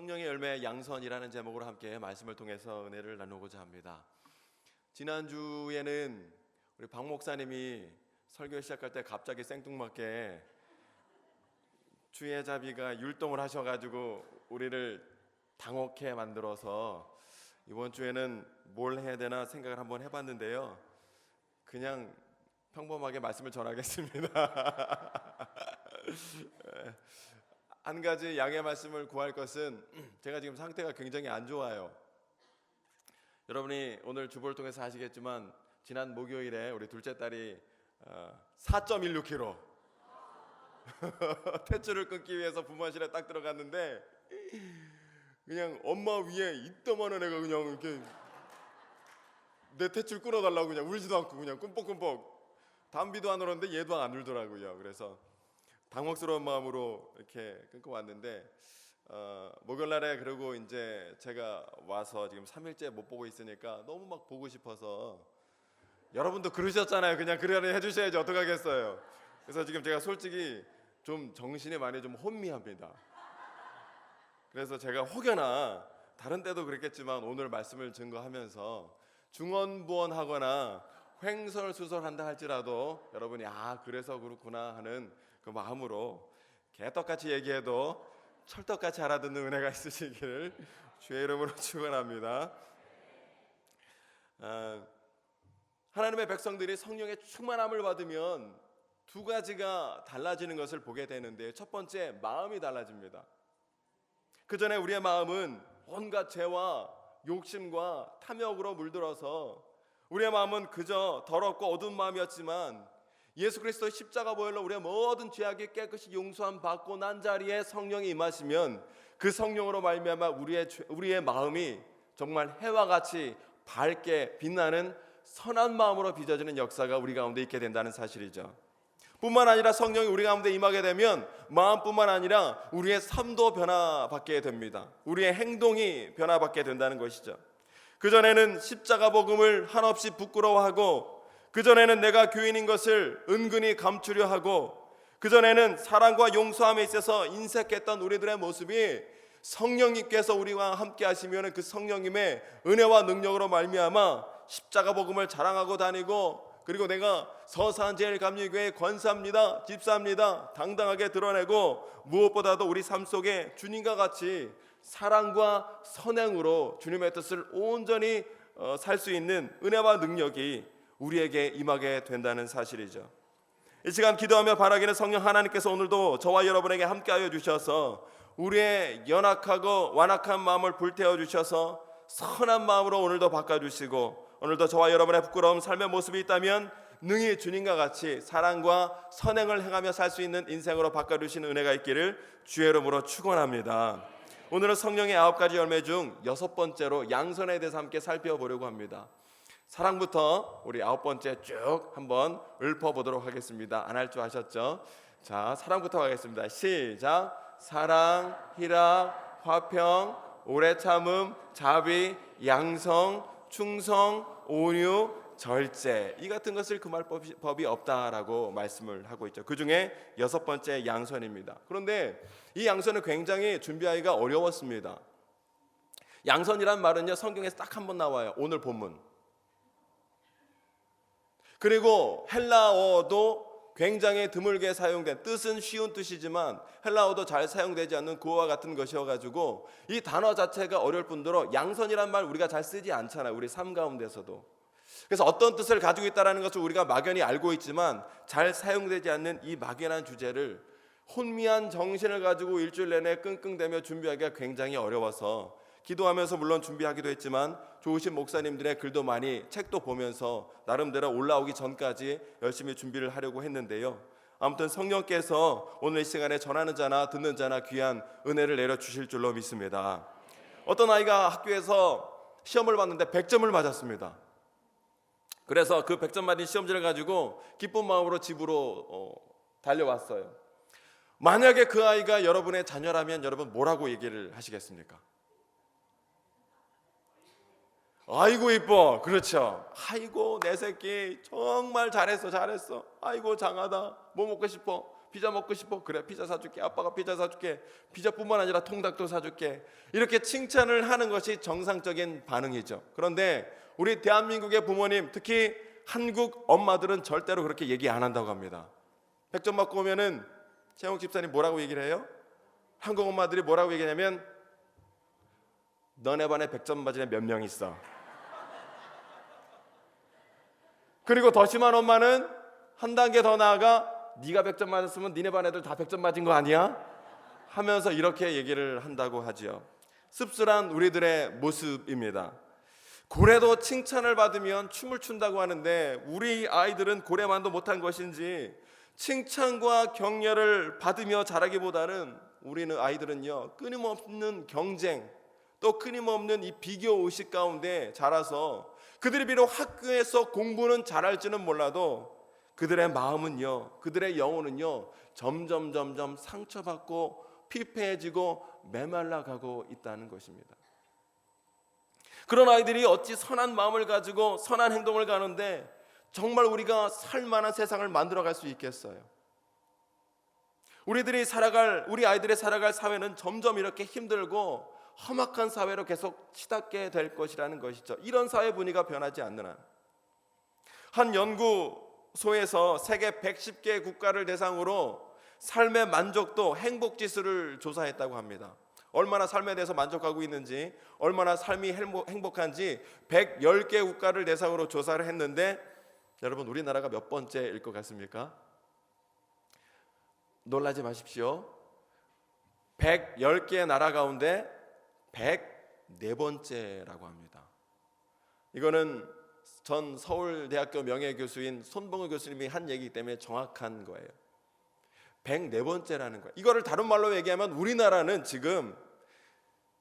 성령의 열매 양선이라는 제목으로 함께 말씀을 통해서 은혜를 나누고자 합니다. 지난주에는 우리 박 목사님이 설교 시작할 때 갑자기 생뚱맞게 주의 자비가 율동을 하셔가지고 우리를 당혹해 만들어서 이번 주에는 뭘 해야 되나 생각을 한번 해봤는데요. 그냥 평범하게 말씀을 전하겠습니다. 한 가지 양해 말씀을 구할 것은 제가 지금 상태가 굉장히 안 좋아요. 여러분이 오늘 주보를 통해서 아시겠지만 지난 목요일에 우리 둘째 딸이 4.16kg 탯줄을 끊기 위해서 부모실에 딱 들어갔는데 그냥 엄마 위에 이따만한 애가 그냥 이렇게 내 탯줄 끊어달라고 그냥 울지도 않고 그냥 끔뻑끔뻑 담비도 안 울었는데 얘도 안 울더라고요. 그래서 당혹스러운 마음으로 이렇게 끊고 왔는데 목요일날에 그리고 이제 제가 와서 지금 3일째 못 보고 있으니까 너무 막 보고 싶어서 여러분도 그러셨잖아요. 그냥 그러려 해주셔야지 어떡하겠어요. 그래서 지금 제가 솔직히 좀 정신이 많이 좀 혼미합니다. 그래서 제가 혹여나 다른 때도 그랬겠지만 오늘 말씀을 증거하면서 중언부언하거나 횡설수설한다 할지라도 여러분이 그래서 그렇구나 하는 그 마음으로 개떡같이 얘기해도 철떡같이 알아듣는 은혜가 있으시기를 주의 이름으로 축원합니다. 하나님의 백성들이 성령의 충만함을 받으면 두 가지가 달라지는 것을 보게 되는데, 첫 번째, 마음이 달라집니다. 그 전에 우리의 마음은 온갖 죄와 욕심과 탐욕으로 물들어서 우리의 마음은 그저 더럽고 어두운 마음이었지만 예수 그리스도의 십자가 보혈로 우리의 모든 죄악이 깨끗이 용서함 받고 난 자리에 성령이 임하시면 그 성령으로 말미암아 우리의 마음이 정말 해와 같이 밝게 빛나는 선한 마음으로 빚어지는 역사가 우리 가운데 있게 된다는 사실이죠. 뿐만 아니라 성령이 우리 가운데 임하게 되면 마음뿐만 아니라 우리의 삶도 변화받게 됩니다. 우리의 행동이 변화받게 된다는 것이죠. 그전에는 십자가 복음을 한없이 부끄러워하고, 그전에는 내가 교인인 것을 은근히 감추려 하고, 그전에는 사랑과 용서함에 있어서 인색했던 우리들의 모습이 성령님께서 우리와 함께 하시면 그 성령님의 은혜와 능력으로 말미암아 십자가 복음을 자랑하고 다니고, 그리고 내가 서산제일감리교회 권사입니다, 집사입니다 당당하게 드러내고, 무엇보다도 우리 삶 속에 주님과 같이 사랑과 선행으로 주님의 뜻을 온전히 살 수 있는 은혜와 능력이 우리에게 임하게 된다는 사실이죠. 이 시간 기도하며 바라기는 성령 하나님께서 오늘도 저와 여러분에게 함께하여 주셔서 우리의 연약하고 완악한 마음을 불태워 주셔서 선한 마음으로 오늘도 바꿔주시고, 오늘도 저와 여러분의 부끄러움 삶의 모습이 있다면 능히 주님과 같이 사랑과 선행을 행하며 살 수 있는 인생으로 바꿔주시는 은혜가 있기를 주의 이름으로 축원합니다. 오늘은 성령의 9가지 열매 중 6번째로 양선에 대해서 함께 살펴보려고 합니다. 사랑부터 우리 9번째 쭉 한번 읊어보도록 하겠습니다. 안 할 줄 아셨죠? 자, 사랑부터 가겠습니다. 시작. 사랑, 희락, 화평, 오래 참음, 자비, 양성, 충성, 온유, 절제, 이 같은 것을 금할 법이 없다라고 말씀을 하고 있죠. 그 중에 6번째 양선입니다. 그런데 이 양선은 굉장히 준비하기가 어려웠습니다. 양선이란 말은요, 성경에서 딱 한 번 나와요. 오늘 본문. 그리고 헬라어도 굉장히 드물게 사용된, 뜻은 쉬운 뜻이지만 헬라어도 잘 사용되지 않는 구어와 같은 것이어가지고 이 단어 자체가 어려울 뿐더러 양선이란 말 우리가 잘 쓰지 않잖아요, 우리 삶 가운데서도. 그래서 어떤 뜻을 가지고 있다는 것을 우리가 막연히 알고 있지만 잘 사용되지 않는 이 막연한 주제를 혼미한 정신을 가지고 일주일 내내 끙끙대며 준비하기가 굉장히 어려워서 기도하면서 물론 준비하기도 했지만 좋으신 목사님들의 글도 많이 책도 보면서 나름대로 올라오기 전까지 열심히 준비를 하려고 했는데요. 아무튼 성령께서 오늘 이 시간에 전하는 자나 듣는 자나 귀한 은혜를 내려주실 줄로 믿습니다. 어떤 아이가 학교에서 시험을 봤는데 100점을 맞았습니다. 그래서 그 100점 맞은 시험지를 가지고 기쁜 마음으로 집으로 달려왔어요. 만약에 그 아이가 여러분의 자녀라면 여러분 뭐라고 얘기를 하시겠습니까? 아이고 이뻐. 그렇죠. 아이고 내 새끼 정말 잘했어. 아이고 장하다. 뭐 먹고 싶어? 피자 먹고 싶어? 그래 피자 사줄게. 아빠가 피자 사줄게. 피자뿐만 아니라 통닭도 사줄게. 이렇게 칭찬을 하는 것이 정상적인 반응이죠. 그런데 우리 대한민국의 부모님, 특히 한국 엄마들은 절대로 그렇게 얘기 안 한다고 합니다. 100점 맞고 오면은 최영욱 집사님 뭐라고 얘기를 해요? 한국 엄마들이 뭐라고 얘기하냐면 너네 반에 100점 맞은 애 몇 명 있어. 그리고 더 심한 엄마는 한 단계 더 나아가 네가 100점 맞았으면 니네 반 애들 다 100점 맞은 거 아니야? 하면서 이렇게 얘기를 한다고 하지요. 씁쓸한 우리들의 모습입니다. 고래도 칭찬을 받으면 춤을 춘다고 하는데 우리 아이들은 고래만도 못한 것인지 칭찬과 격려를 받으며 자라기보다는 우리는 아이들은요 끊임없는 경쟁 또 끊임없는 이 비교 의식 가운데 자라서 그들이 비록 학교에서 공부는 잘할지는 몰라도 그들의 마음은요, 그들의 영혼은요 점점 상처받고 피폐해지고 메말라가고 있다는 것입니다. 그런 아이들이 어찌 선한 마음을 가지고 선한 행동을 가는데 정말 우리가 살만한 세상을 만들어갈 수 있겠어요? 우리 아이들이 살아갈 사회는 점점 이렇게 힘들고 험악한 사회로 계속 치닫게 될 것이라는 것이죠. 이런 사회 분위기가 변하지 않는 한 연구소에서 세계 110개 국가를 대상으로 삶의 만족도, 행복지수를 조사했다고 합니다. 얼마나 삶에 대해서 만족하고 있는지, 얼마나 삶이 행복한지 110개 국가를 대상으로 조사를 했는데 여러분 우리나라가 몇 번째일 것 같습니까? 놀라지 마십시오. 110개의 나라 가운데 104번째라고 합니다. 이거는 전 서울대학교 명예교수인 손봉우 교수님이 한 얘기이기 때문에 정확한 거예요. 104번째라는 거예요. 이거를 다른 말로 얘기하면 우리나라는 지금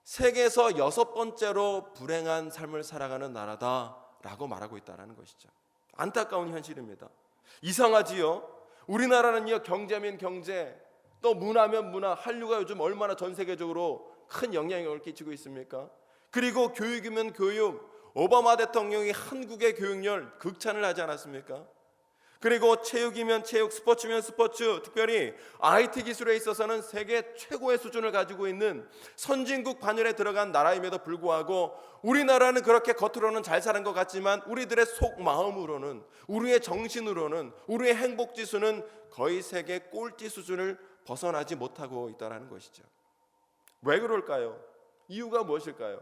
세계에서 6번째로 불행한 삶을 살아가는 나라다라고 말하고 있다는 것이죠. 안타까운 현실입니다. 이상하지요? 우리나라는요 경제면 경제, 또 문화면 문화, 한류가 요즘 얼마나 전 세계적으로 큰 영향력을 끼치고 있습니까? 그리고 교육이면 교육, 오바마 대통령이 한국의 교육열 극찬을 하지 않았습니까? 그리고 체육이면 체육, 스포츠면 스포츠, 특별히 IT 기술에 있어서는 세계 최고의 수준을 가지고 있는 선진국 반열에 들어간 나라임에도 불구하고 우리나라는 그렇게 겉으로는 잘 사는 것 같지만 우리들의 속마음으로는, 우리의 정신으로는, 우리의 행복지수는 거의 세계 꼴찌 수준을 벗어나지 못하고 있다는 것이죠. 왜 그럴까요? 이유가 무엇일까요?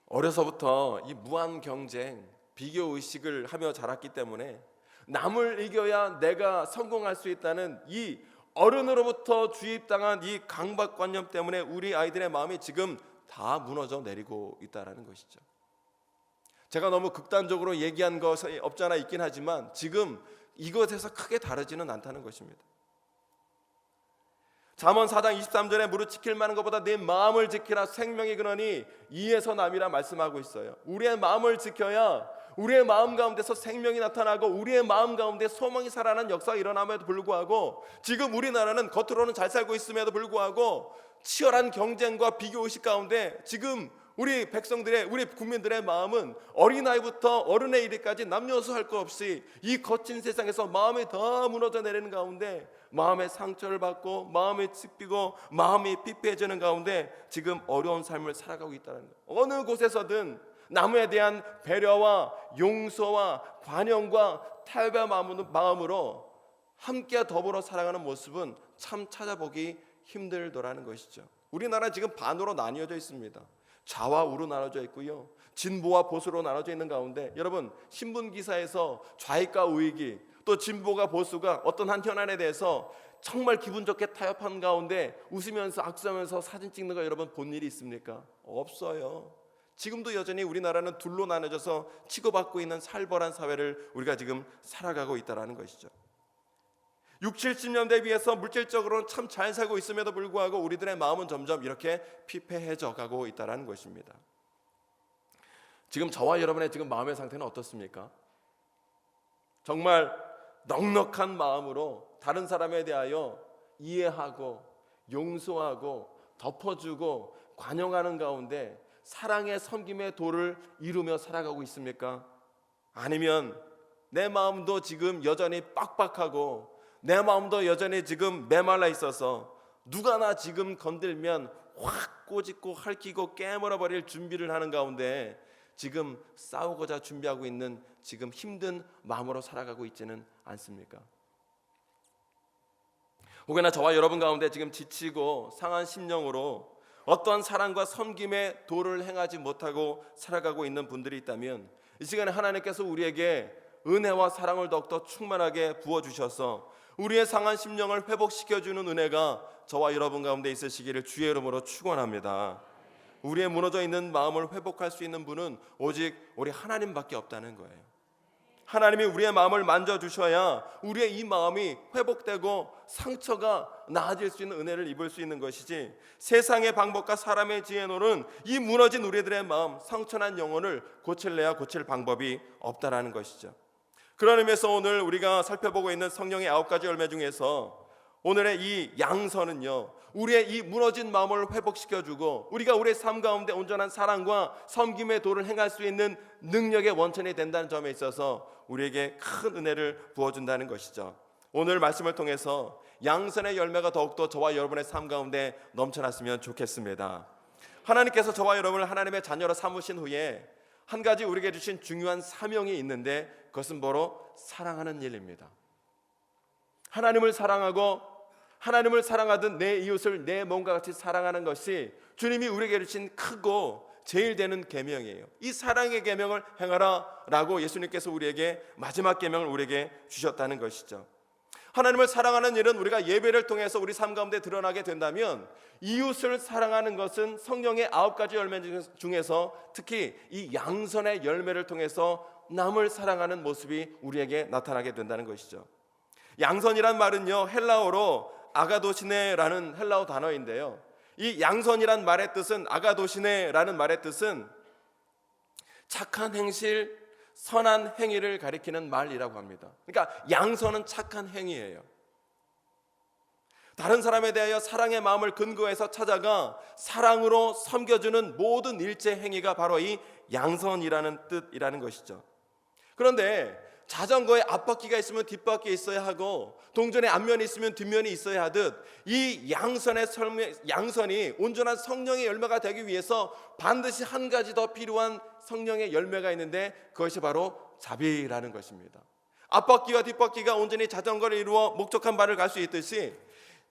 어려서부터 이 무한 경쟁, 비교 의식을 하며 자랐기 때문에 남을 이겨야 내가 성공할 수 있다는 이 어른으로부터 주입당한 이 강박관념 때문에 우리 아이들의 마음이 지금 다 무너져 내리고 있다는 것이죠. 제가 너무 극단적으로 얘기한 것이 없잖아 있긴 하지만 지금 이것에서 크게 다르지는 않다는 것입니다. 잠언 4장 23절에 무릇 지킬 만한 것보다 내 마음을 지키라 생명이 그러니 이에서 남이라 말씀하고 있어요. 우리의 마음을 지켜야 우리의 마음 가운데서 생명이 나타나고 우리의 마음 가운데 소망이 살아나는 역사가 일어남에도 불구하고 지금 우리나라는 겉으로는 잘 살고 있음에도 불구하고 치열한 경쟁과 비교의식 가운데 지금 우리 백성들의, 우리 국민들의 마음은 어린아이부터 어른에 이르기까지 남녀노소 할 것 없이 이 거친 세상에서 마음이 더 무너져 내리는 가운데 마음의 상처를 받고 마음이 찢기고 마음이 피폐해지는 가운데 지금 어려운 삶을 살아가고 있다는 거예요. 어느 곳에서든 남에 대한 배려와 용서와 관용과 타협의 마음으로 함께 더불어 살아가는 모습은 참 찾아보기 힘들더라는 것이죠. 우리나라 지금 반으로 나뉘어져 있습니다. 좌와 우로 나눠져 있고요, 진보와 보수로 나눠져 있는 가운데 여러분 신문 기사에서 좌익과 우익이 또 진보가 보수가 어떤 한 현안에 대해서 정말 기분 좋게 타협한 가운데 웃으면서 악수하면서 사진 찍는 거 여러분 본 일이 있습니까? 없어요. 지금도 여전히 우리나라는 둘로 나눠져서 치고받고 있는 살벌한 사회를 우리가 지금 살아가고 있다는 것이죠. 60, 70년대에 비해서 물질적으로는 참 잘 살고 있음에도 불구하고 우리들의 마음은 점점 이렇게 피폐해져 가고 있다는 것입니다. 지금 저와 여러분의 지금 마음의 상태는 어떻습니까? 정말 넉넉한 마음으로 다른 사람에 대하여 이해하고 용서하고 덮어주고 관용하는 가운데 사랑의 섬김의 도를 이루며 살아가고 있습니까? 아니면 내 마음도 지금 여전히 빡빡하고 내 마음도 여전히 지금 메말라 있어서 누가 나 지금 건들면 확 꼬집고 핥히고 깨물어 버릴 준비를 하는 가운데 지금 싸우고자 준비하고 있는 지금 힘든 마음으로 살아가고 있지는 않습니까? 혹여나 저와 여러분 가운데 지금 지치고 상한 심령으로 어떠한 사랑과 섬김의 도를 행하지 못하고 살아가고 있는 분들이 있다면 이 시간에 하나님께서 우리에게 은혜와 사랑을 더욱더 충만하게 부어주셔서 우리의 상한 심령을 회복시켜주는 은혜가 저와 여러분 가운데 있으시기를 주의 이름으로 축원합니다. 우리의 무너져 있는 마음을 회복할 수 있는 분은 오직 우리 하나님밖에 없다는 거예요. 하나님이 우리의 마음을 만져주셔야 우리의 이 마음이 회복되고 상처가 나아질 수 있는 은혜를 입을 수 있는 것이지, 세상의 방법과 사람의 지혜로는 이 무너진 우리들의 마음, 상처난 영혼을 고칠래야 고칠 방법이 없다라는 것이죠. 그런 의미에서 오늘 우리가 살펴보고 있는 성령의 9가지 열매 중에서 오늘의 이 양선은요, 우리의 이 무너진 마음을 회복시켜주고 우리가 우리의 삶 가운데 온전한 사랑과 섬김의 도를 행할 수 있는 능력의 원천이 된다는 점에 있어서 우리에게 큰 은혜를 부어준다는 것이죠. 오늘 말씀을 통해서 양선의 열매가 더욱더 저와 여러분의 삶 가운데 넘쳐났으면 좋겠습니다. 하나님께서 저와 여러분을 하나님의 자녀로 삼으신 후에 한 가지 우리에게 주신 중요한 사명이 있는데 그것은 바로 사랑하는 일입니다. 하나님을 사랑하고 하나님을 사랑하듯 내 이웃을 내 몸과 같이 사랑하는 것이 주님이 우리에게 주신 크고 제일 되는 계명이에요. 이 사랑의 계명을 행하라 라고 예수님께서 우리에게 마지막 계명을 우리에게 주셨다는 것이죠. 하나님을 사랑하는 일은 우리가 예배를 통해서 우리 삶 가운데 드러나게 된다면, 이웃을 사랑하는 것은 성령의 9가지 열매 중에서 특히 이 양선의 열매를 통해서 남을 사랑하는 모습이 우리에게 나타나게 된다는 것이죠. 양선이란 말은요, 헬라어로 아가도시네라는 헬라어 단어인데요, 이 양선이란 말의 뜻은, 아가도시네라는 말의 뜻은 착한 행실, 선한 행위를 가리키는 말이라고 합니다. 그러니까 양선은 착한 행위예요. 다른 사람에 대하여 사랑의 마음을 근거해서 찾아가 사랑으로 섬겨주는 모든 일체 행위가 바로 이 양선이라는 뜻이라는 것이죠. 그런데 자전거에 앞바퀴가 있으면 뒷바퀴 있어야 하고 동전에 앞면이 있으면 뒷면이 있어야 하듯 이 양선이 온전한 성령의 열매가 되기 위해서 반드시 한 가지 더 필요한 성령의 열매가 있는데 그것이 바로 자비라는 것입니다. 앞바퀴와 뒷바퀴가 온전히 자전거를 이루어 목적한 바를 갈 수 있듯이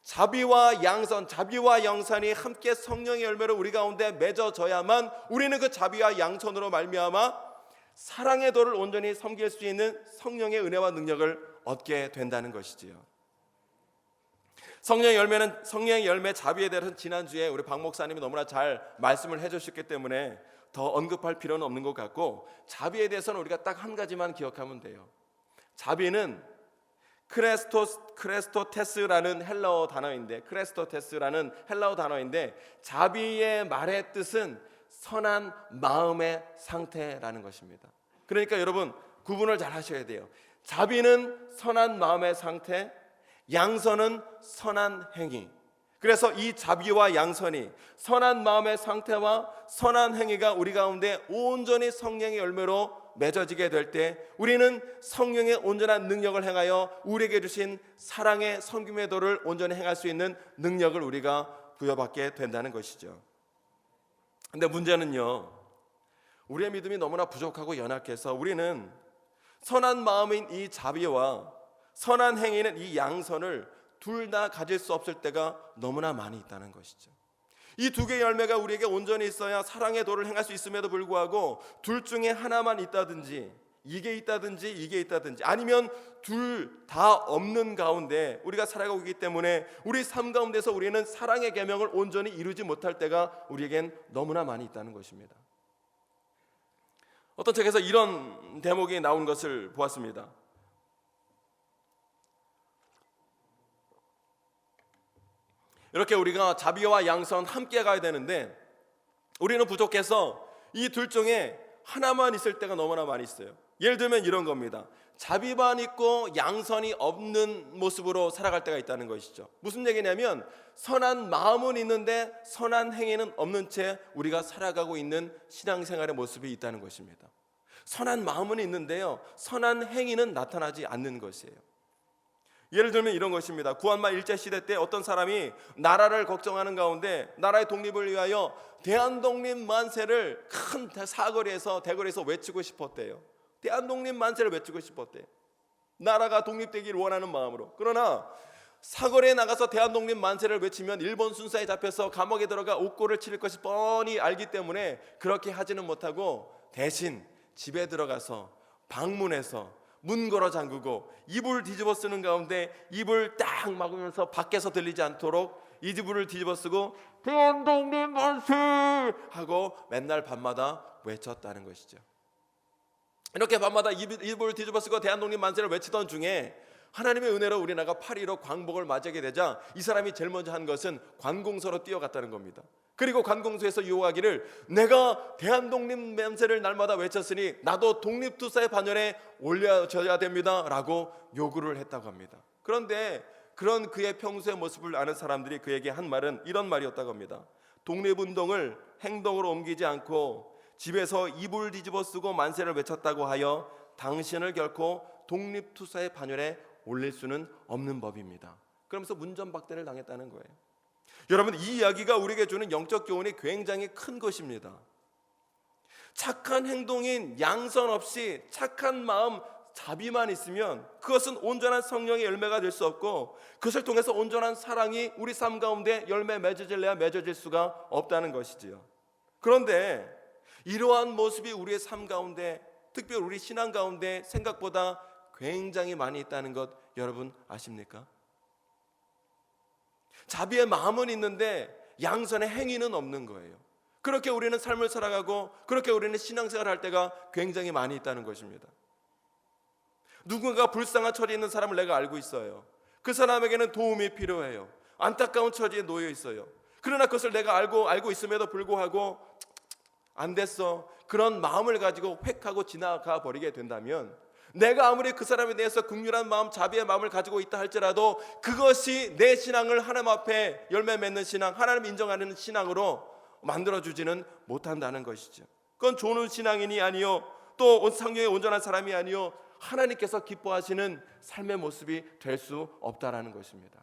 자비와 양선, 자비와 양선이 함께 성령의 열매로 우리 가운데 맺어져야만 우리는 그 자비와 양선으로 말미암아 사랑의 도를 온전히 섬길 수 있는 성령의 은혜와 능력을 얻게 된다는 것이지요. 성령의 열매 자비에 대해서는 지난주에 우리 박 목사님이 너무나 잘 말씀을 해주셨기 때문에 더 언급할 필요는 없는 것 같고, 자비에 대해서는 우리가 딱 한 가지만 기억하면 돼요. 자비는 크레스토테스라는 헬라어 단어인데, 자비의 말의 뜻은 선한 마음의 상태라는 것입니다. 그러니까 여러분 구분을 잘 하셔야 돼요. 자비는 선한 마음의 상태, 양선은 선한 행위. 그래서 이 자비와 양선이, 선한 마음의 상태와 선한 행위가 우리 가운데 온전히 성령의 열매로 맺어지게 될 때 우리는 성령의 온전한 능력을 행하여 우리에게 주신 사랑의 섬김의 도를 온전히 행할 수 있는 능력을 우리가 부여받게 된다는 것이죠. 근데 문제는요, 우리의 믿음이 너무나 부족하고 연약해서 우리는 선한 마음인 이 자비와 선한 행위는 이 양선을 둘 다 가질 수 없을 때가 너무나 많이 있다는 것이죠. 이 두 개의 열매가 우리에게 온전히 있어야 사랑의 도를 행할 수 있음에도 불구하고 둘 중에 하나만 있다든지 이게 있다든지 아니면 둘 다 없는 가운데 우리가 살아가고 있기 때문에 우리 삶 가운데서 우리는 사랑의 계명을 온전히 이루지 못할 때가 우리에겐 너무나 많이 있다는 것입니다. 어떤 책에서 이런 대목이 나온 것을 보았습니다. 이렇게 우리가 자비와 양선 함께 가야 되는데 우리는 부족해서 이 둘 중에 하나만 있을 때가 너무나 많이 있어요. 예를 들면 이런 겁니다. 자비만 있고 양선이 없는 모습으로 살아갈 때가 있다는 것이죠. 무슨 얘기냐면 선한 마음은 있는데 선한 행위는 없는 채 우리가 살아가고 있는 신앙생활의 모습이 있다는 것입니다. 선한 마음은 있는데요, 선한 행위는 나타나지 않는 것이에요. 예를 들면 이런 것입니다. 구한말 일제시대 때 어떤 사람이 나라를 걱정하는 가운데 나라의 독립을 위하여 대한독립 만세를 큰 대거리에서 외치고 싶었대요. 대한독립 만세를 외치고 싶었대요. 나라가 독립되기를 원하는 마음으로. 그러나 사거리에 나가서 대한독립 만세를 외치면 일본 순사에 잡혀서 감옥에 들어가 옥고를 치를 것이 뻔히 알기 때문에 그렇게 하지는 못하고 대신 집에 들어가서 방문해서 문 걸어 잠그고 이불 뒤집어 쓰는 가운데 이불 딱 막으면서 밖에서 들리지 않도록 이불을 뒤집어 쓰고 대한독립 만세 하고 맨날 밤마다 외쳤다는 것이죠. 이렇게 밤마다 이불을 뒤집어 쓰고 대한독립 만세를 외치던 중에 하나님의 은혜로 우리나라가 8.15 광복을 맞이하게 되자 이 사람이 제일 먼저 한 것은 관공서로 뛰어갔다는 겁니다. 그리고 관공서에서 요구하기를 내가 대한독립 만세를 날마다 외쳤으니 나도 독립투사의 반열에 올려져야 됩니다 라고 요구를 했다고 합니다. 그런데 그런 그의 평소의 모습을 아는 사람들이 그에게 한 말은 이런 말이었다고 합니다. 독립운동을 행동으로 옮기지 않고 집에서 이불 뒤집어 쓰고 만세를 외쳤다고 하여 당신을 결코 독립투사의 반열에 올릴 수는 없는 법입니다. 그러면서 문전박대를 당했다는 거예요. 여러분, 이 이야기가 우리에게 주는 영적 교훈이 굉장히 큰 것입니다. 착한 행동인 양선 없이 착한 마음, 자비만 있으면 그것은 온전한 성령의 열매가 될 수 없고 그것을 통해서 온전한 사랑이 우리 삶 가운데 열매 맺어질래야 맺어질 수가 없다는 것이지요. 그런데 이러한 모습이 우리의 삶 가운데, 특별히 우리 신앙 가운데 생각보다 굉장히 많이 있다는 것 여러분 아십니까? 자비의 마음은 있는데 양선의 행위는 없는 거예요. 그렇게 우리는 삶을 살아가고 그렇게 우리는 신앙생활을 할 때가 굉장히 많이 있다는 것입니다. 누군가 불쌍한 처지에 있는 사람을 내가 알고 있어요. 그 사람에게는 도움이 필요해요. 안타까운 처지에 놓여 있어요. 그러나 그것을 내가 알고 있음에도 불구하고 안 됐어, 그런 마음을 가지고 획하고 지나가 버리게 된다면 내가 아무리 그 사람에 대해서 긍휼한 마음, 자비의 마음을 가지고 있다 할지라도 그것이 내 신앙을 하나님 앞에 열매 맺는 신앙, 하나님 인정하는 신앙으로 만들어주지는 못한다는 것이죠. 그건 좋은 신앙인이 아니요, 또 성령의 온전한 사람이 아니요, 하나님께서 기뻐하시는 삶의 모습이 될 수 없다라는 것입니다.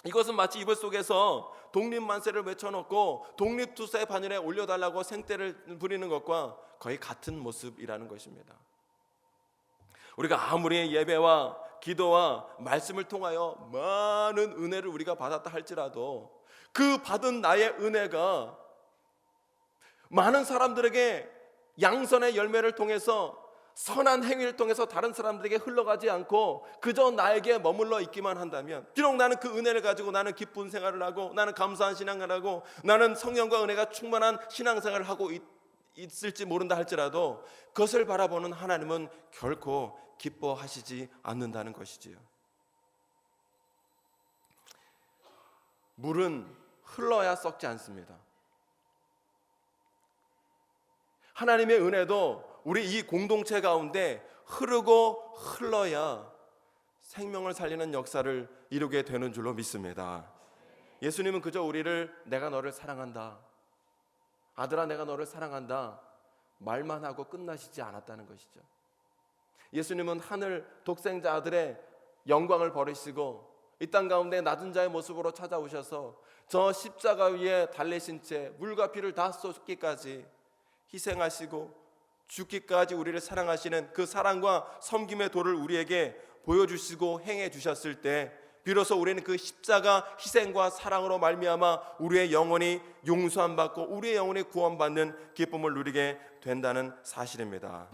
이것은 마치 이불 속에서 독립만세를 외쳐놓고 독립투사의 반열에 올려달라고 생떼를 부리는 것과 거의 같은 모습이라는 것입니다. 우리가 아무리 예배와 기도와 말씀을 통하여 많은 은혜를 우리가 받았다 할지라도 그 받은 나의 은혜가 많은 사람들에게 양선의 열매를 통해서 선한 행위를 통해서 다른 사람들에게 흘러가지 않고 그저 나에게 머물러 있기만 한다면, 비록 나는 그 은혜를 가지고 나는 기쁜 생활을 하고 나는 감사한 신앙을 하고 나는 성령과 은혜가 충만한 신앙생활을 하고 있을지 모른다 할지라도 그것을 바라보는 하나님은 결코 기뻐하시지 않는다는 것이지요. 물은 흘러야 썩지 않습니다. 하나님의 은혜도 우리 이 공동체 가운데 흐르고 흘러야 생명을 살리는 역사를 이루게 되는 줄로 믿습니다. 예수님은 그저 우리를 내가 너를 사랑한다, 아들아 내가 너를 사랑한다 말만 하고 끝나시지 않았다는 것이죠. 예수님은 하늘 독생자 아들의 영광을 버리시고 이 땅 가운데 낮은 자의 모습으로 찾아오셔서 저 십자가 위에 달리신 채 물과 피를 다 쏟기까지 희생하시고 죽기까지 우리를 사랑하시는 그 사랑과 섬김의 도를 우리에게 보여주시고 행해 주셨을 때 비로소 우리는 그 십자가 희생과 사랑으로 말미암아 우리의 영혼이 용서함 받고 우리의 영혼이 구원받는 기쁨을 누리게 된다는 사실입니다.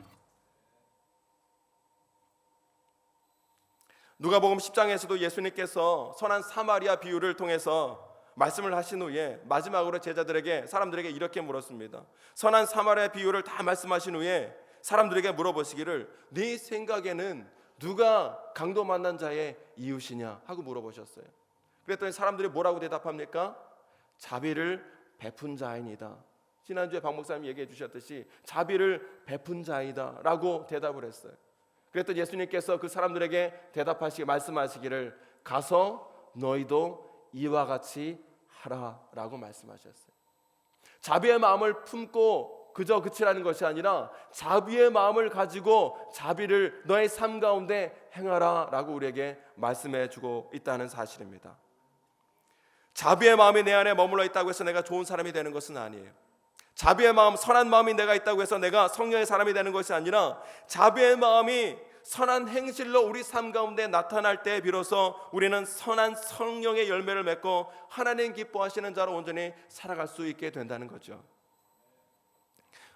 누가복음 10장에서도 예수님께서 선한 사마리아 비유를 통해서 말씀을 하신 후에 마지막으로 제자들에게, 사람들에게 이렇게 물었습니다. 선한 사마리아 비유를 다 말씀하신 후에 사람들에게 물어보시기를 네 생각에는 누가 강도 만난 자의 이웃이냐 하고 물어보셨어요. 그랬더니 사람들이 뭐라고 대답합니까? 자비를 베푼 자이니다. 지난주에 박 목사님이 얘기해 주셨듯이 자비를 베푼 자이다 라고 대답을 했어요. 그랬더니 예수님께서 그 사람들에게 말씀하시기를 가서 너희도 이와 같이 하라 라고 말씀하셨어요. 자비의 마음을 품고 그저 그치라는 것이 아니라 자비의 마음을 가지고 자비를 너의 삶 가운데 행하라 라고 우리에게 말씀해 주고 있다는 사실입니다. 자비의 마음이 내 안에 머물러 있다고 해서 내가 좋은 사람이 되는 것은 아니에요. 자비의 마음, 선한 마음이 내가 있다고 해서 내가 성령의 사람이 되는 것이 아니라 자비의 마음이 선한 행실로 우리 삶 가운데 나타날 때 비로소 우리는 선한 성령의 열매를 맺고 하나님 기뻐하시는 자로 온전히 살아갈 수 있게 된다는 거죠.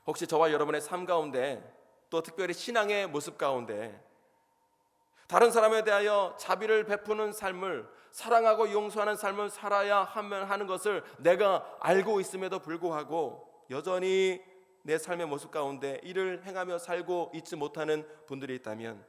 혹시 저와 여러분의 삶 가운데, 또 특별히 신앙의 모습 가운데 다른 사람에 대하여 자비를 베푸는 삶을, 사랑하고 용서하는 삶을 살아야 하는 것을 내가 알고 있음에도 불구하고 여전히 내 삶의 모습 가운데 이를 행하며 살고 있지 못하는 분들이 있다면,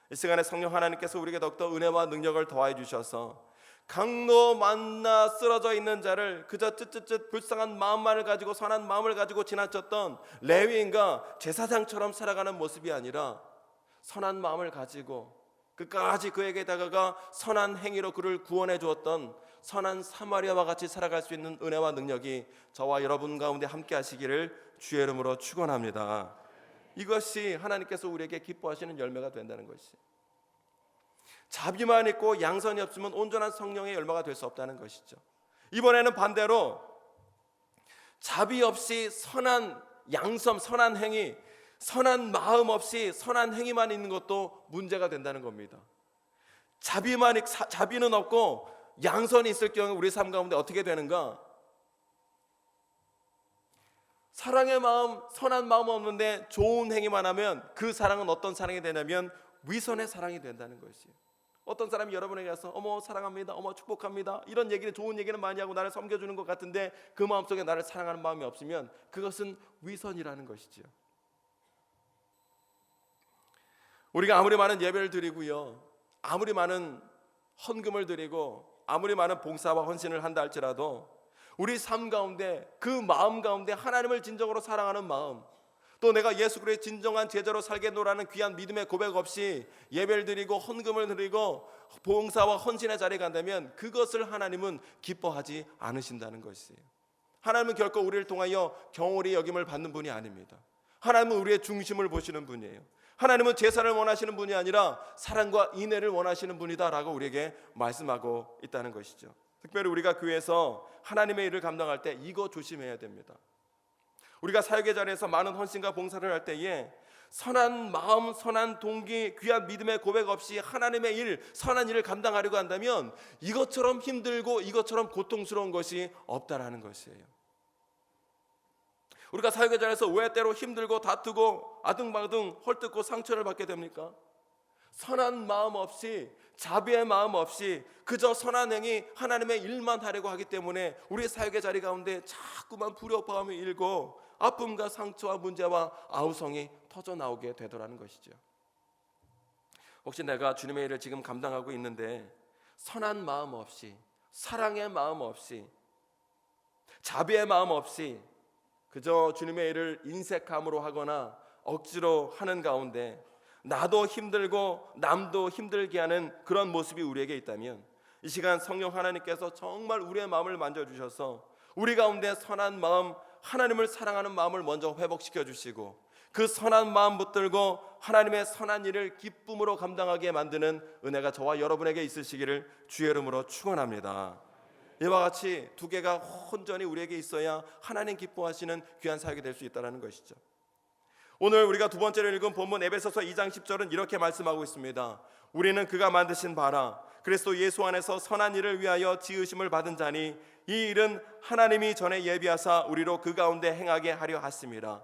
이 시간에 성령 하나님께서 우리에게 더욱더 은혜와 능력을 더하여 주셔서 강도 만나 쓰러져 있는 자를 그저 쯧쯧쯧 불쌍한 마음만을 가지고, 선한 마음을 가지고 지나쳤던 레위인과 제사장처럼 살아가는 모습이 아니라 선한 마음을 가지고 끝까지 그에게 다가가 선한 행위로 그를 구원해 주었던 선한 사마리아와 같이 살아갈 수 있는 은혜와 능력이 저와 여러분 가운데 함께 하시기를 주의 이름으로 축원합니다. 이것이 하나님께서 우리에게 기뻐하시는 열매가 된다는 것이, 자비만 있고 양선이 없으면 온전한 성령의 열매가 될 수 없다는 것이죠. 이번에는 반대로 자비 없이 선한 양섬, 선한 행위, 선한 마음 없이 선한 행위만 있는 것도 문제가 된다는 겁니다. 자비는 없고 양선이 있을 경우 우리 삶 가운데 어떻게 되는가? 사랑의 마음, 선한 마음 없는데 좋은 행위만 하면 그 사랑은 어떤 사랑이 되냐면 위선의 사랑이 된다는 것이에요. 어떤 사람이 여러분에게 와서 어머 사랑합니다, 어머 축복합니다, 이런 얘기를, 좋은 얘기는 많이 하고 나를 섬겨주는 것 같은데 그 마음속에 나를 사랑하는 마음이 없으면 그것은 위선이라는 것이지요. 우리가 아무리 많은 예배를 드리고요, 아무리 많은 헌금을 드리고 아무리 많은 봉사와 헌신을 한다 할지라도 우리 삶 가운데, 그 마음 가운데 하나님을 진정으로 사랑하는 마음, 또 내가 예수 그리스도의 진정한 제자로 살겠노라는 귀한 믿음의 고백 없이 예배를 드리고 헌금을 드리고 봉사와 헌신의 자리에 간다면 그것을 하나님은 기뻐하지 않으신다는 것이에요. 하나님은 결코 우리를 통하여 경홀히 여김을 받는 분이 아닙니다. 하나님은 우리의 중심을 보시는 분이에요. 하나님은 제사를 원하시는 분이 아니라 사랑과 인애를 원하시는 분이다라고 우리에게 말씀하고 있다는 것이죠. 특별히 우리가 교회에서 하나님의 일을 감당할 때 이거 조심해야 됩니다. 우리가 사역의 자리에서 많은 헌신과 봉사를 할 때에 선한 마음, 선한 동기, 귀한 믿음의 고백 없이 하나님의 일, 선한 일을 감당하려고 한다면 이것처럼 힘들고 이것처럼 고통스러운 것이 없다라는 것이에요. 우리가 사역의 자리에서 왜 때로 힘들고 다투고 아등바등 헐뜯고 상처를 받게 됩니까? 선한 마음 없이, 자비의 마음 없이 그저 선한 행위, 하나님의 일만 하려고 하기 때문에 우리 사역의 자리 가운데 자꾸만 불협화음이 일고 아픔과 상처와 문제와 아우성이 터져 나오게 되더라는 것이죠. 혹시 내가 주님의 일을 지금 감당하고 있는데 선한 마음 없이, 사랑의 마음 없이, 자비의 마음 없이 그저 주님의 일을 인색함으로 하거나 억지로 하는 가운데 나도 힘들고 남도 힘들게 하는 그런 모습이 우리에게 있다면 이 시간 성령 하나님께서 정말 우리의 마음을 만져주셔서 우리 가운데 선한 마음, 하나님을 사랑하는 마음을 먼저 회복시켜 주시고 그 선한 마음 붙들고 하나님의 선한 일을 기쁨으로 감당하게 만드는 은혜가 저와 여러분에게 있으시기를 주의 이름으로 축원합니다. 이와 같이 두 개가 온전히 우리에게 있어야 하나님 기뻐하시는 귀한 사역이 될 수 있다는 것이죠. 오늘 우리가 두 번째로 읽은 본문 에베소서 2장 10절은 이렇게 말씀하고 있습니다. 우리는 그가 만드신 바라 그리스도 예수 안에서 선한 일을 위하여 지으심을 받은 자니 이 일은 하나님이 전에 예비하사 우리로 그 가운데 행하게 하려 하심이라.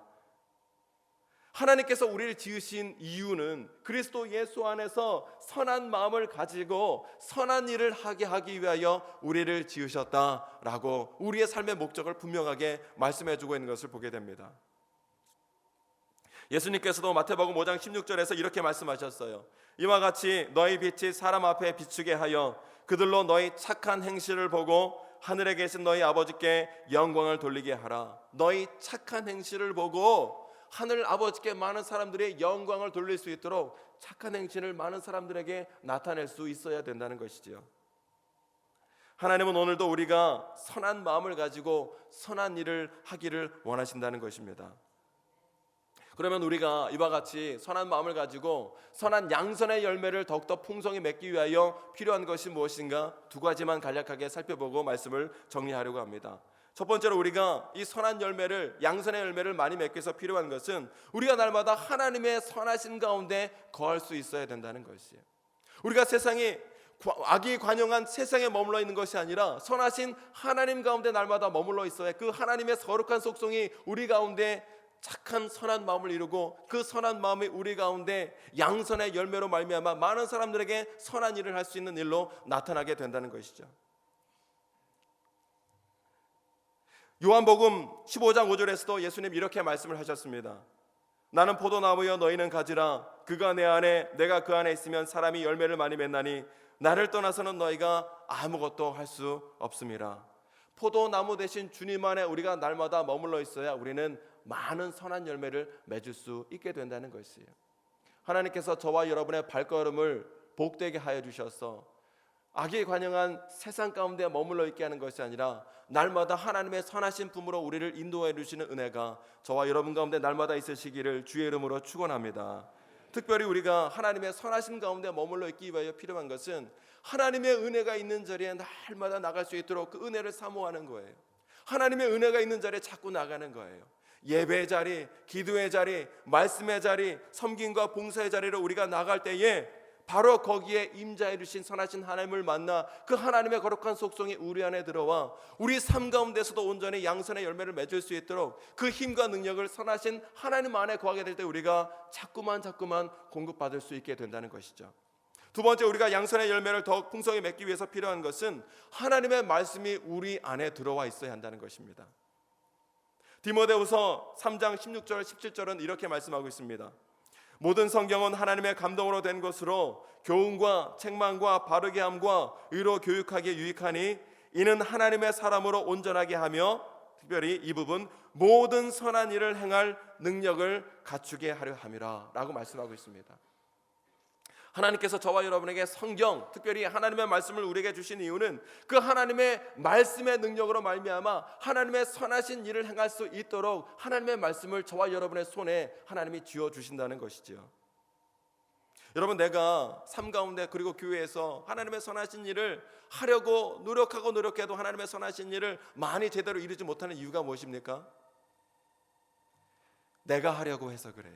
하나님께서 우리를 지으신 이유는 그리스도 예수 안에서 선한 마음을 가지고 선한 일을 하게 하기 위하여 우리를 지으셨다라고 우리의 삶의 목적을 분명하게 말씀해주고 있는 것을 보게 됩니다. 예수님께서도 마태복음 5장 16절에서 이렇게 말씀하셨어요. 이와 같이 너희 빛이 사람 앞에 비추게 하여 그들로 너희 착한 행실을 보고 하늘에 계신 너희 아버지께 영광을 돌리게 하라. 너희 착한 행실을 보고 하늘 아버지께 많은 사람들의 영광을 돌릴 수 있도록 착한 행실을 많은 사람들에게 나타낼 수 있어야 된다는 것이지요. 하나님은 오늘도 우리가 선한 마음을 가지고 선한 일을 하기를 원하신다는 것입니다. 그러면 우리가 이와 같이 선한 마음을 가지고 선한 양선의 열매를 더욱더 풍성히 맺기 위하여 필요한 것이 무엇인가? 두 가지만 간략하게 살펴보고 말씀을 정리하려고 합니다. 첫 번째로 우리가 이 선한 열매를, 양선의 열매를 많이 맺기 위해서 필요한 것은 우리가 날마다 하나님의 선하신 가운데 거할 수 있어야 된다는 것이에요. 우리가 세상에 악이 관영한 세상에 머물러 있는 것이 아니라 선하신 하나님 가운데 날마다 머물러 있어야 그 하나님의 거룩한 속성이 우리 가운데 착한 선한 마음을 이루고 그 선한 마음이 우리 가운데 양선의 열매로 말미암아 많은 사람들에게 선한 일을 할 수 있는 일로 나타나게 된다는 것이죠. 요한복음 15장 5절에서도 예수님 이렇게 말씀을 하셨습니다. 나는 포도나무여 너희는 가지라. 그가 내 안에 내가 그 안에 있으면 사람이 열매를 많이 맺나니 나를 떠나서는 너희가 아무것도 할 수 없음이라. 포도나무 대신 주님 안에 우리가 날마다 머물러 있어야 우리는 많은 선한 열매를 맺을 수 있게 된다는 것이에요. 하나님께서 저와 여러분의 발걸음을 복되게 하여 주셔서 악이 관영한 세상 가운데 머물러 있게 하는 것이 아니라 날마다 하나님의 선하신 품으로 우리를 인도해 주시는 은혜가 저와 여러분 가운데 날마다 있으시기를 주의 이름으로 축원합니다. 특별히 우리가 하나님의 선하신 가운데 머물러 있기 위하여 필요한 것은 하나님의 은혜가 있는 자리에 날마다 나갈 수 있도록 그 은혜를 사모하는 거예요. 하나님의 은혜가 있는 자리에 자꾸 나가는 거예요. 예배의 자리, 기도의 자리, 말씀의 자리, 섬김과 봉사의 자리로 우리가 나갈 때에 바로 거기에 임자해 주신 선하신 하나님을 만나 그 하나님의 거룩한 속성이 우리 안에 들어와 우리 삶 가운데서도 온전히 양선의 열매를 맺을 수 있도록 그 힘과 능력을 선하신 하나님 안에 거하게 될 때 우리가 자꾸만 공급받을 수 있게 된다는 것이죠. 두 번째, 우리가 양선의 열매를 더욱 풍성히 맺기 위해서 필요한 것은 하나님의 말씀이 우리 안에 들어와 있어야 한다는 것입니다. 디모데후서 3장 16절 17절은 이렇게 말씀하고 있습니다. 모든 성경은 하나님의 감동으로 된 것으로 교훈과 책망과 바르게 함과 의로 교육하기에 유익하니 이는 하나님의 사람으로 온전하게 하며 특별히 이 부분 모든 선한 일을 행할 능력을 갖추게 하려 함이라 라고 말씀하고 있습니다. 하나님께서 저와 여러분에게 성경, 특별히 하나님의 말씀을 우리에게 주신 이유는 그 하나님의 말씀의 능력으로 말미암아 하나님의 선하신 일을 행할 수 있도록 하나님의 말씀을 저와 여러분의 손에 하나님이 쥐어주신다는 것이죠. 여러분, 내가 삶 가운데 그리고 교회에서 하나님의 선하신 일을 하려고 노력해도 하나님의 선하신 일을 많이 제대로 이루지 못하는 이유가 무엇입니까? 내가 하려고 해서 그래요.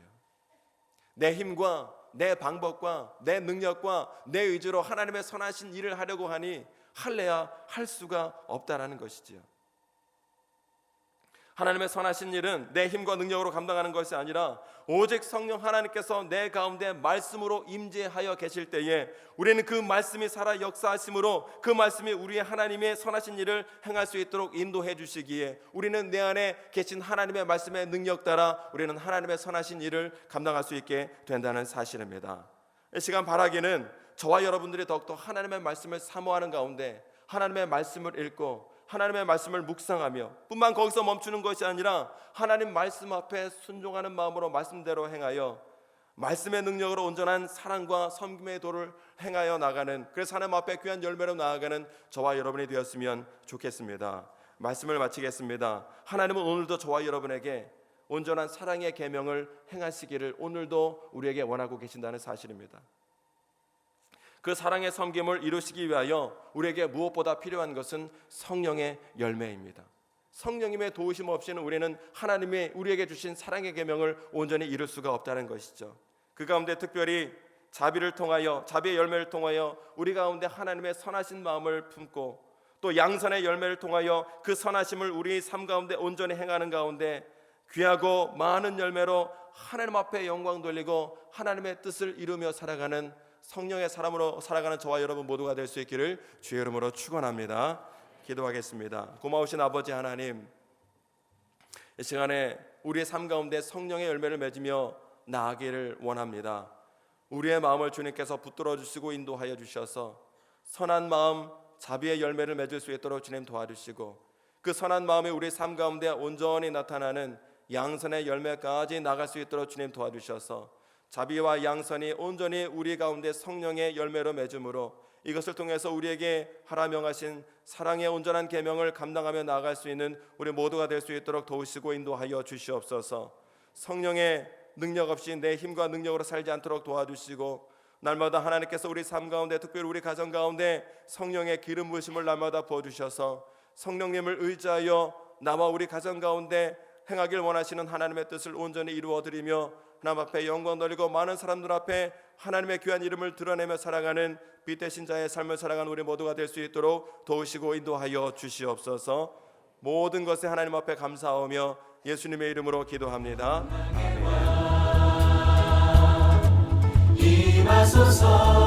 내 힘과 내 방법과 내 능력과 내 의지로 하나님의 선하신 일을 하려고 하니 할래야 할 수가 없다라는 것이지요. 하나님의 선하신 일은 내 힘과 능력으로 감당하는 것이 아니라 오직 성령 하나님께서 내 가운데 말씀으로 임재하여 계실 때에 우리는 그 말씀이 살아 역사하심으로 그 말씀이 우리의 하나님의 선하신 일을 행할 수 있도록 인도해 주시기에 우리는 내 안에 계신 하나님의 말씀의 능력 따라 우리는 하나님의 선하신 일을 감당할 수 있게 된다는 사실입니다. 이 시간 바라기는 저와 여러분들이 더욱더 하나님의 말씀을 사모하는 가운데 하나님의 말씀을 읽고 하나님의 말씀을 묵상하며 뿐만 거기서 멈추는 것이 아니라 하나님 말씀 앞에 순종하는 마음으로 말씀대로 행하여 말씀의 능력으로 온전한 사랑과 섬김의 도를 행하여 나가는, 그래서 하나님 앞에 귀한 열매로 나아가는 저와 여러분이 되었으면 좋겠습니다. 말씀을 마치겠습니다. 하나님은 오늘도 저와 여러분에게 온전한 사랑의 계명을 행하시기를 오늘도 우리에게 원하고 계신다는 사실입니다. 그 사랑의 섬김을 이루시기 위하여 우리에게 무엇보다 필요한 것은 성령의 열매입니다. 성령님의 도우심 없이는 우리는 하나님의 우리에게 주신 사랑의 계명을 온전히 이룰 수가 없다는 것이죠. 그 가운데 특별히 자비를 통하여, 자비의 열매를 통하여 우리 가운데 하나님의 선하신 마음을 품고 또 양선의 열매를 통하여 그 선하심을 우리 삶 가운데 온전히 행하는 가운데 귀하고 많은 열매로 하나님 앞에 영광 돌리고 하나님의 뜻을 이루며 살아가는 성령의 사람으로 살아가는 저와 여러분 모두가 될 수 있기를 주의 이름으로 축원합니다. 기도하겠습니다. 고마우신 아버지 하나님, 이 시간에 우리의 삶 가운데 성령의 열매를 맺으며 나아가기를 원합니다. 우리의 마음을 주님께서 붙들어 주시고 인도하여 주셔서 선한 마음, 자비의 열매를 맺을 수 있도록 주님 도와주시고, 그 선한 마음이 우리 삶 가운데 온전히 나타나는 양선의 열매까지 나갈 수 있도록 주님 도와주셔서 자비와 양선이 온전히 우리 가운데 성령의 열매로 맺음으로 이것을 통해서 우리에게 하라 명하신 사랑의 온전한 계명을 감당하며 나아갈 수 있는 우리 모두가 될 수 있도록 도우시고 인도하여 주시옵소서. 성령의 능력 없이 내 힘과 능력으로 살지 않도록 도와주시고, 날마다 하나님께서 우리 삶 가운데, 특별히 우리 가정 가운데 성령의 기름 부으심을 날마다 부어주셔서 성령님을 의지하여 나와 우리 가정 가운데 행하길 원하시는 하나님의 뜻을 온전히 이루어드리며 하나님 앞에 영광 돌리고 많은 사람들 앞에 하나님의 귀한 이름을 드러내며 살아가는 빛대신 자의 삶을 살아가는 우리 모두가 될 수 있도록 도우시고 인도하여 주시옵소서. 모든 것에 하나님 앞에 감사하며 예수님의 이름으로 기도합니다. 아멘. 임하소서.